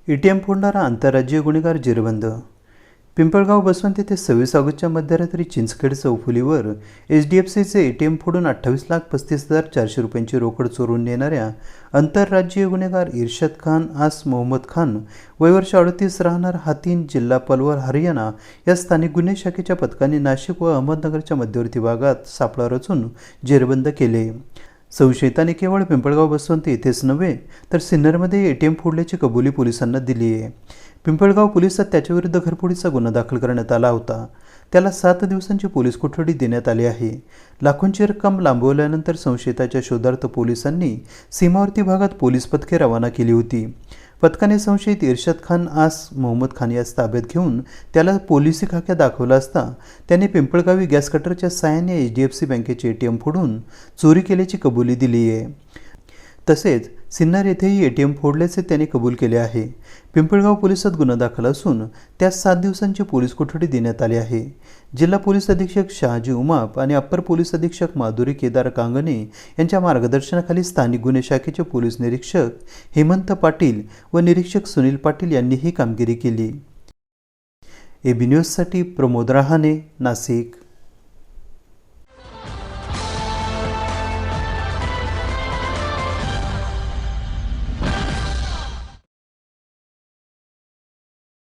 ATM फोडणारा आंतरराज्यीय गुन्हेगार जेरबंद. पिंपळगाव बसवंत येथे 26 ऑगस्टच्या मध्यरात्री चिंचखेड चौफुलीवर HDFCचे एटीएम फोडून 28,35,400 रुपयांची रोकड चोरून नेणाऱ्या आंतरराज्यीय गुन्हेगार इर्शाद खान आस मोहम्मद खान वयवर्ष 38 राहणार हातीन जिल्हा पलवल हरियाणा या स्थानिक गुन्हे शाखेच्या पथकाने नाशिक व अहमदनगरच्या मध्यवर्ती भागात सापळा रचून जेरबंद केले. संशयिताने केवळ पिंपळगाव बसवंत येथेच नव्हे तर सिन्नरमध्ये एटीएम फोडल्याची कबुली पोलिसांना दिली आहे. पिंपळगाव पोलिसात त्याच्याविरुद्ध घरफोडीचा गुन्हा दाखल करण्यात आला होता. त्याला 7 दिवसांची पोलीस कोठडी देण्यात आली आहे. लाखोंची रक्कम लांबवल्यानंतर संशयिताच्या शोधार्थ पोलिसांनी सीमावर्ती भागात पोलीस पथके रवाना केली होती. पथकाने संशयित इर्शाद खान आस मोहम्मद खान यास ताब्यात घेऊन त्याला पोलिसी खाक्या दाखवला असता त्याने पिंपळगावी गॅस कटरच्या साहाय्याने HDFC बँकेचे एटीएम फोडून चोरी केल्याची कबुली दिली आहे. तसेच सिन्नर येथेही एटीएम फोडल्याचे त्याने कबूल केले आहे. पिंपळगाव पोलिसात गुन्हा दाखल असून त्यास 7 दिवसांची पोलीस कोठडी देण्यात आली आहे. जिल्हा पोलीस अधीक्षक शहाजी उमाप आणि अप्पर पोलीस अधीक्षक माधुरी केदार कांगणे यांच्या मार्गदर्शनाखाली स्थानिक गुन्हे शाखेचे पोलीस निरीक्षक हेमंत पाटील व निरीक्षक सुनील पाटील यांनी ही कामगिरी केली. AB न्यूजसाठी प्रमोद रहाणे, नाशिक.